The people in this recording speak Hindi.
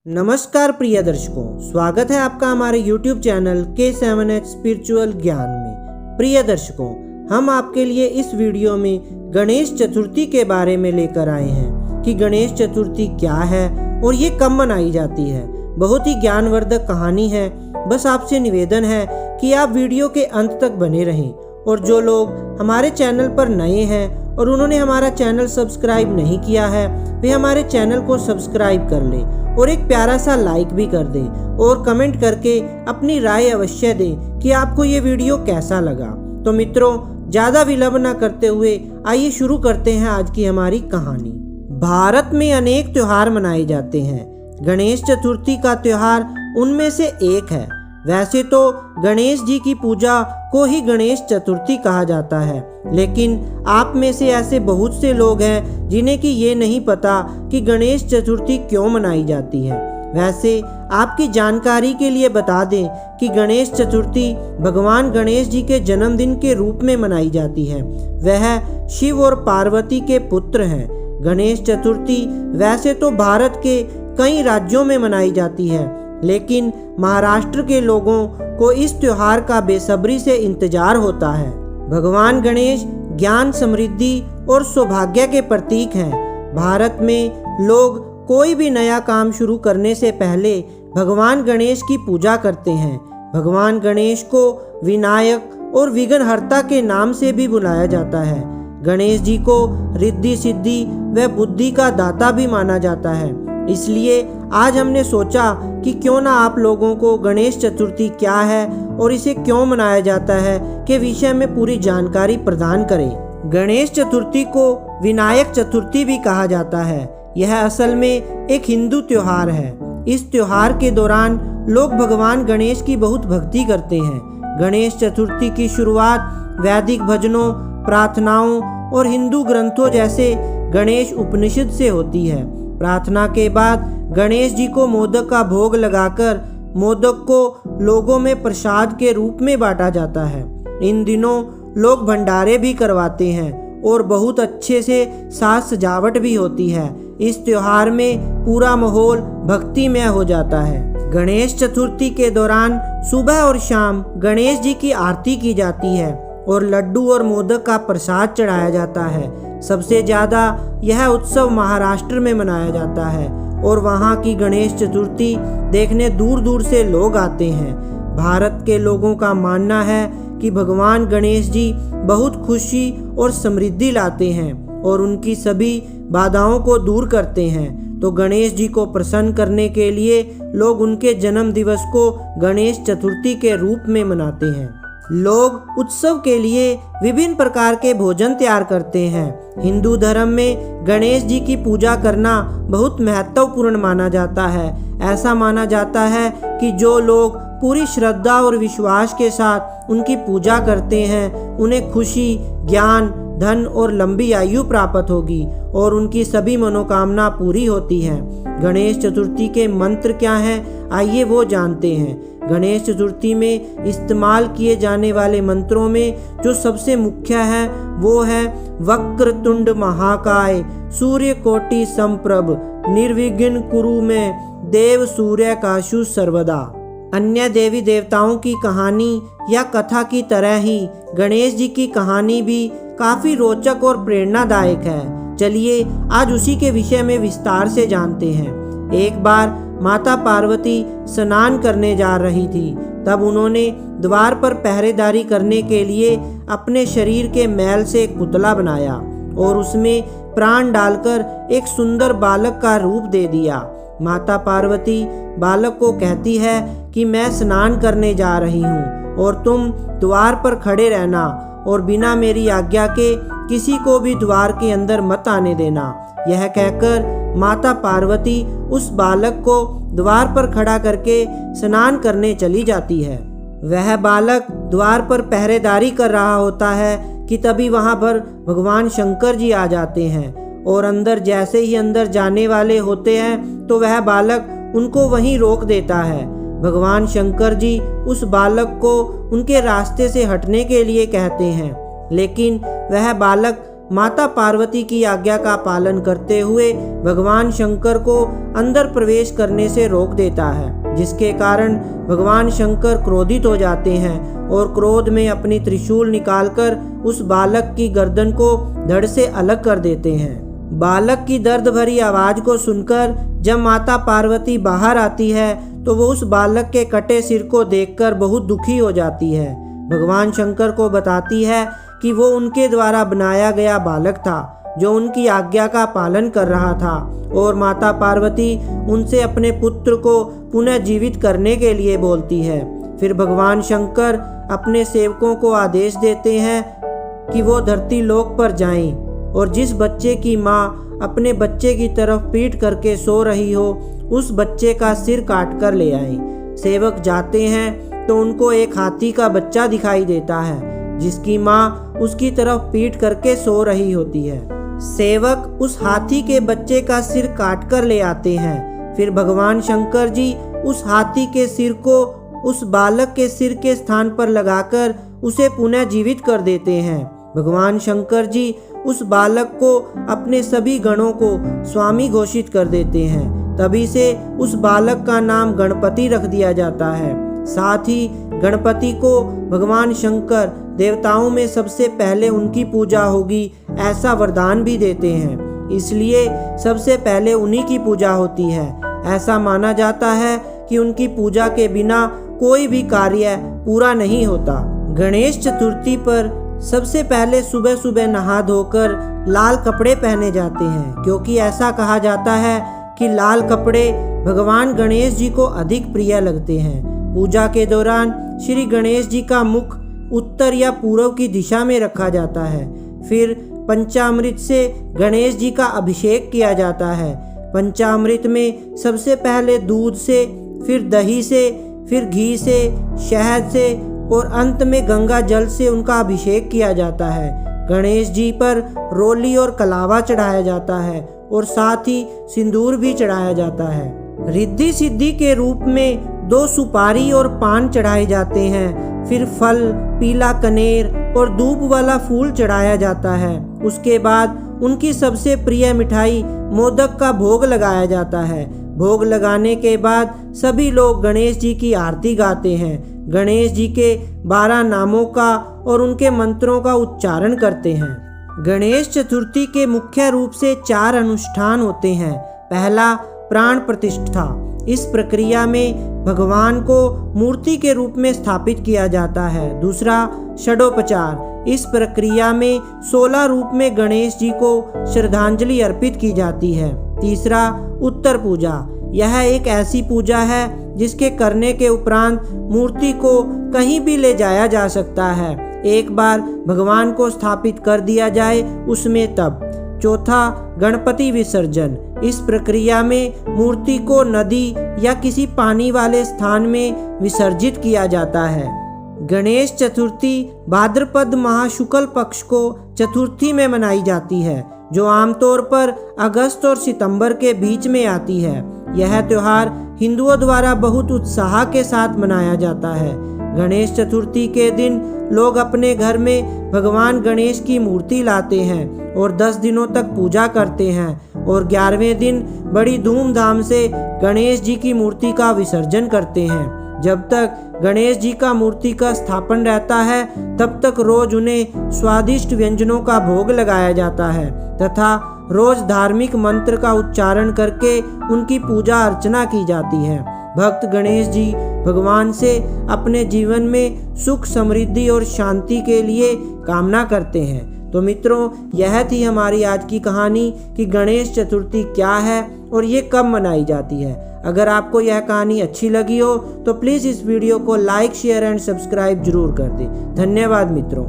नमस्कार प्रिय दर्शकों, स्वागत है आपका हमारे YouTube चैनल K7H स्पिरिचुअल ज्ञान में। प्रिय दर्शकों, हम आपके लिए इस वीडियो में गणेश चतुर्थी के बारे में लेकर आए हैं कि गणेश चतुर्थी क्या है और ये कब मनाई जाती है। बहुत ही ज्ञानवर्धक कहानी है। बस आपसे निवेदन है कि आप वीडियो के अंत तक बने रहें और जो लोग हमारे चैनल पर नए हैं और उन्होंने हमारा चैनल सब्सक्राइब नहीं किया है, वे हमारे चैनल को सब्सक्राइब कर लें और एक प्यारा सा लाइक भी कर दें और कमेंट करके अपनी राय अवश्य दें कि आपको ये वीडियो कैसा लगा। तो मित्रों, ज़्यादा विलंब न करते हुए आइए शुरू करते हैं आज की हमारी कहानी। भारत में अनेक त्योहार मनाए जाते हैं। गणेश चतुर्थी का त्योहार उनमें से एक है। वैसे तो गणेश जी की पूजा को ही गणेश चतुर्थी कहा जाता है, लेकिन आप में से ऐसे बहुत से लोग हैं जिन्हें कि ये नहीं पता कि गणेश चतुर्थी क्यों मनाई जाती है। वैसे आपकी जानकारी के लिए बता दें कि गणेश चतुर्थी भगवान गणेश जी के जन्मदिन के रूप में मनाई जाती है। वह शिव और पार्वती के पुत्र हैं। गणेश चतुर्थी वैसे तो भारत के कई राज्यों में मनाई जाती है, लेकिन महाराष्ट्र के लोगों को इस त्योहार का बेसब्री से इंतजार होता है। भगवान गणेश ज्ञान, समृद्धि और सौभाग्य के प्रतीक हैं। भारत में लोग कोई भी नया काम शुरू करने से पहले भगवान गणेश की पूजा करते हैं। भगवान गणेश को विनायक और विघ्नहर्ता के नाम से भी बुलाया जाता है। गणेश जी को रिद्धि सिद्धि व बुद्धि का दाता भी माना जाता है। इसलिए आज हमने सोचा कि क्यों ना आप लोगों को गणेश चतुर्थी क्या है और इसे क्यों मनाया जाता है के विषय में पूरी जानकारी प्रदान करें। गणेश चतुर्थी को विनायक चतुर्थी भी कहा जाता है। यह असल में एक हिंदू त्योहार है। इस त्योहार के दौरान लोग भगवान गणेश की बहुत भक्ति करते हैं। गणेश चतुर्थी की शुरुआत वैदिक भजनों, प्रार्थनाओं और हिंदू ग्रंथों जैसे गणेश उपनिषद से होती है। प्रार्थना के बाद गणेश जी को मोदक का भोग लगाकर मोदक को लोगों में प्रसाद के रूप में बांटा जाता है। इन दिनों लोग भंडारे भी करवाते हैं और बहुत अच्छे से साज सजावट भी होती है। इस त्योहार में पूरा माहौल भक्तिमय हो जाता है। गणेश चतुर्थी के दौरान सुबह और शाम गणेश जी की आरती की जाती है और लड्डू और मोदक का प्रसाद चढ़ाया जाता है। सबसे ज़्यादा यह उत्सव महाराष्ट्र में मनाया जाता है और वहाँ की गणेश चतुर्थी देखने दूर दूर से लोग आते हैं। भारत के लोगों का मानना है कि भगवान गणेश जी बहुत खुशी और समृद्धि लाते हैं और उनकी सभी बाधाओं को दूर करते हैं। तो गणेश जी को प्रसन्न करने के लिए लोग उनके जन्म दिवस को गणेश चतुर्थी के रूप में मनाते हैं। लोग उत्सव के लिए विभिन्न प्रकार के भोजन तैयार करते हैं। हिंदू धर्म में गणेश जी की पूजा करना बहुत महत्वपूर्ण माना जाता है। ऐसा माना जाता है कि जो लोग पूरी श्रद्धा और विश्वास के साथ उनकी पूजा करते हैं, उन्हें खुशी, ज्ञान, धन और लंबी आयु प्राप्त होगी और उनकी सभी मनोकामना पूरी होती है। गणेश चतुर्थी के मंत्र क्या हैं, आइए वो जानते हैं। गणेश चतुर्थी में इस्तेमाल किए जाने वाले मंत्रों में जो सबसे मुख्य है वो है वक्रतुंड महाकाय, सूर्य कोटि समप्रभ, निर्विघ्न कुरु में देव सूर्य काशु सर्वदा। अन्य देवी देवताओं की कहानी या कथा की तरह ही गणेश जी की कहानी भी काफी रोचक और प्रेरणादायक है। चलिए आज उसी के विषय में विस्तार से जानते हैं। एक बार माता पार्वती स्नान करने जा रही थी। तब उन्होंने द्वार पर पहरेदारी करने के लिए अपने शरीर के मैल से एक पुतला बनाया और उसमें प्राण डालकर एक सुंदर बालक का रूप दे दिया। माता पार्वती बालक को कहती है कि मैं स्नान करने जा रही हूँ और तुम द्वार पर खड़े रहना और बिना मेरी आज्ञा के किसी को भी द्वार के अंदर मत आने देना। यह कहकर माता पार्वती उस बालक को द्वार पर खड़ा करके स्नान करने चली जाती है। वह बालक द्वार पर पहरेदारी कर रहा होता है कि तभी वहां पर भगवान शंकर जी आ जाते हैं और अंदर जैसे ही अंदर जाने वाले होते हैं तो वह बालक उनको वहीं रोक देता है। भगवान शंकर जी उस बालक को उनके रास्ते से हटने के लिए कहते हैं, लेकिन वह बालक माता पार्वती की आज्ञा का पालन करते हुए भगवान शंकर को अंदर प्रवेश करने से रोक देता है, जिसके कारण भगवान शंकर क्रोधित हो जाते हैं और क्रोध में अपनी त्रिशूल निकालकर उस बालक की गर्दन को धड़ से अलग कर देते हैं। बालक की दर्द भरी आवाज को सुनकर जब माता पार्वती बाहर आती है तो वो उस बालक के कटे सिर को देखकर बहुत दुखी हो जाती है। भगवान शंकर को बताती है कि वो उनके द्वारा बनाया गया बालक था जो उनकी आज्ञा का पालन कर रहा था, और माता पार्वती उनसे अपने पुत्र को पुनः जीवित करने के लिए बोलती है। फिर भगवान शंकर अपने सेवकों को आदेश देते हैं कि वो धरती लोक पर जाएं और जिस बच्चे की माँ अपने बच्चे की तरफ पीठ करके सो रही हो उस बच्चे का सिर काट कर ले आएं। सेवक जाते हैं तो उनको एक हाथी का बच्चा दिखाई देता है जिसकी माँ उसकी तरफ पीठ करके सो रही होती है। सेवक उस हाथी के बच्चे का सिर काट कर ले आते हैं। फिर भगवान शंकर जी उस हाथी के सिर को उस बालक के सिर के स्थान पर लगाकर उसे पुनः जीवित कर देते हैं। भगवान शंकर जी उस बालक को अपने सभी गणों को स्वामी घोषित कर देते हैं। तभी से उस बालक का नाम गणपति रख दिया जाता है। साथ ही गणपति को भगवान शंकर देवताओं में सबसे पहले उनकी पूजा होगी ऐसा वरदान भी देते हैं, इसलिए सबसे पहले उन्हीं की पूजा होती है। ऐसा माना जाता है कि उनकी पूजा के बिना कोई भी कार्य पूरा नहीं होता। गणेश चतुर्थी पर सबसे पहले सुबह सुबह नहा धोकर लाल कपड़े पहने जाते हैं, क्योंकि ऐसा कहा जाता है कि लाल कपड़े भगवान गणेश जी को अधिक प्रिय लगते हैं। पूजा के दौरान श्री गणेश जी का मुख उत्तर या पूर्व की दिशा में रखा जाता है। फिर पंचामृत से गणेश जी का अभिषेक किया जाता है। पंचामृत में सबसे पहले दूध से, फिर दही से, फिर घी से, शहद से और अंत में गंगा जल से उनका अभिषेक किया जाता है। गणेश जी पर रोली और कलावा चढ़ाया जाता है और साथ ही सिंदूर भी चढ़ाया जाता है। रिद्धि सिद्धि के रूप में 2 सुपारी और पान चढ़ाए जाते हैं। फिर फल, पीला कनेर और दूब वाला फूल चढ़ाया जाता है। उसके बाद उनकी सबसे प्रिय मिठाई मोदक का भोग लगाया जाता है। भोग लगाने के बाद सभी लोग गणेश जी की आरती गाते हैं। गणेश जी के 12 नामों का और उनके मंत्रों का उच्चारण करते हैं। गणेश चतुर्थी के मुख्य रूप से 4 अनुष्ठान होते हैं। पहला, प्राण प्रतिष्ठा। इस प्रक्रिया में भगवान को मूर्ति के रूप में स्थापित किया जाता है। दूसरा, षडोपचार। इस प्रक्रिया में 16 रूप में गणेश जी को श्रद्धांजलि अर्पित की जाती है। तीसरा, उत्तर पूजा। यह एक ऐसी पूजा है जिसके करने के उपरांत मूर्ति को कहीं भी ले जाया जा सकता है, एक बार भगवान को स्थापित कर दिया जाए उसमें तब। चौथा, गणपति विसर्जन। इस प्रक्रिया में मूर्ति को नदी या किसी पानी वाले स्थान में विसर्जित किया जाता है। गणेश चतुर्थी भाद्रपद माह शुक्ल पक्ष को चतुर्थी में मनाई जाती है, जो आमतौर पर अगस्त और सितंबर के बीच में आती है। यह त्योहार हिंदुओं द्वारा बहुत उत्साह के साथ मनाया जाता है। गणेश चतुर्थी के दिन लोग अपने घर में भगवान गणेश की मूर्ति लाते हैं और 10 दिनों तक पूजा करते हैं और 11वें दिन बड़ी धूमधाम से गणेश जी की मूर्ति का विसर्जन करते हैं। जब तक गणेश जी का मूर्ति का स्थापन रहता है तब तक रोज उन्हें स्वादिष्ट व्यंजनों का भोग लगाया जाता है तथा रोज धार्मिक मंत्र का उच्चारण करके उनकी पूजा अर्चना की जाती है। भक्त गणेश जी भगवान से अपने जीवन में सुख, समृद्धि और शांति के लिए कामना करते हैं। तो मित्रों, यह थी हमारी आज की कहानी कि गणेश चतुर्थी क्या है और ये कब मनाई जाती है। अगर आपको यह कहानी अच्छी लगी हो तो प्लीज़ इस वीडियो को लाइक, शेयर एंड सब्सक्राइब जरूर कर दें। धन्यवाद मित्रों।